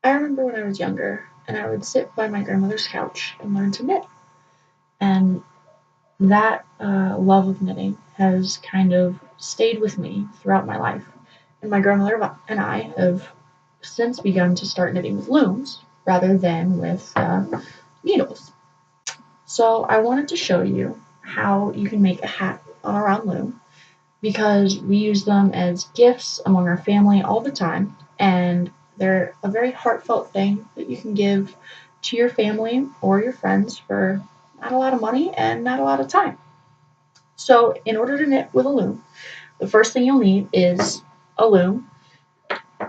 I remember when I was younger and I would sit by my grandmother's couch and learn to knit. And that love of knitting has kind of stayed with me throughout my life. And my grandmother and I have since begun to start knitting with looms rather than with needles. So I wanted to show you how you can make a hat on a round loom because we use them as gifts among our family all the time, and they're a very heartfelt thing that you can give to your family or your friends for not a lot of money and not a lot of time. So, in order to knit with a loom, the first thing you'll need is a loom,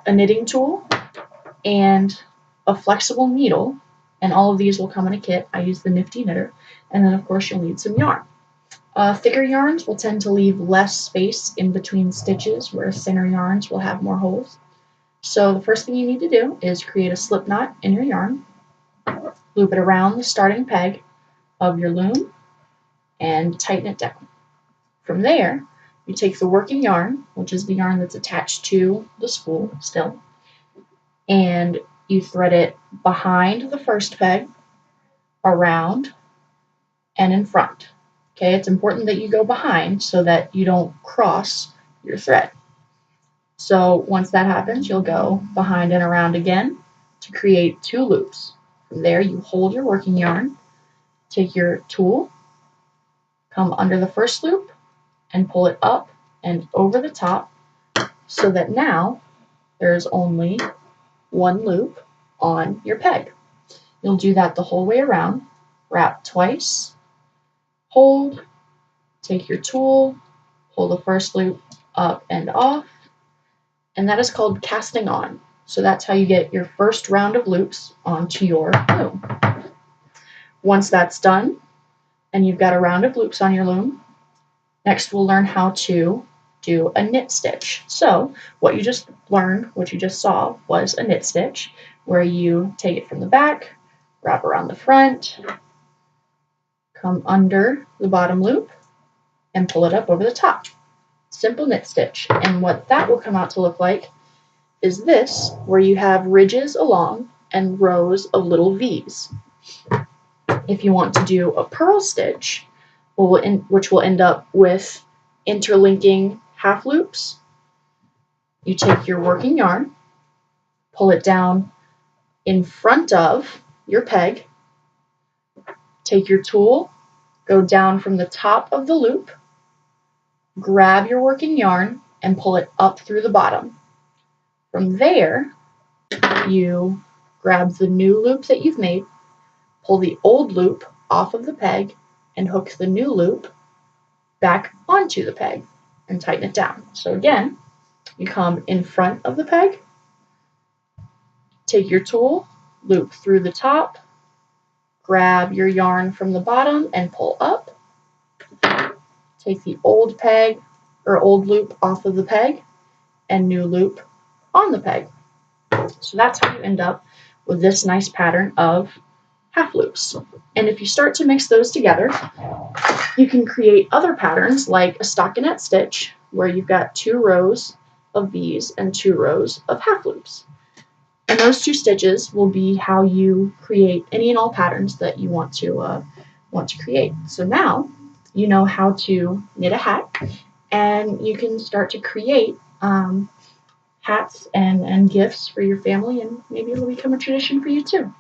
a knitting tool, and a flexible needle. And all of these will come in a kit. I use the Nifty Knitter. And then, of course, you'll need some yarn. Thicker yarns will tend to leave less space in between stitches, whereas thinner yarns will have more holes. So the first thing you need to do is create a slip knot in your yarn, loop it around the starting peg of your loom, and tighten it down. From there, you take the working yarn, which is the yarn that's attached to the spool still, and you thread it behind the first peg, around, and in front. Okay, it's important that you go behind so that you don't cross your thread. So once that happens, you'll go behind and around again to create 2 loops. From there, you hold your working yarn, take your tool, come under the first loop, and pull it up and over the top so that now there's only 1 loop on your peg. You'll do that the whole way around, wrap twice, hold, take your tool, pull the first loop up and off, and that is called casting on. So that's how you get your first round of loops onto your loom. Once that's done, and you've got a round of loops on your loom, next we'll learn how to do a knit stitch. So what you just learned, what you just saw, was a knit stitch, where you take it from the back, wrap around the front, come under the bottom loop, and pull it up over the top. Simple knit stitch. And what that will come out to look like is this, where you have ridges along and rows of little V's. If you want to do a purl stitch, which will end up with interlinking half loops, you take your working yarn, pull it down in front of your peg, take your tool, go down from the top of the loop, grab your working yarn, and pull it up through the bottom. From there, you grab the new loop that you've made, pull the old loop off of the peg, and hook the new loop back onto the peg and tighten it down. So again, you come in front of the peg, take your tool, loop through the top, grab your yarn from the bottom and pull up, take the old peg or old loop off of the peg and new loop on the peg. So that's how you end up with this nice pattern of half loops. And if you start to mix those together, you can create other patterns like a stockinette stitch, where you've got 2 rows of V's and 2 rows of half loops. And those 2 stitches will be how you create any and all patterns that you want to create. So now you know how to knit a hat, and you can start to create hats and gifts for your family, and maybe it'll become a tradition for you too.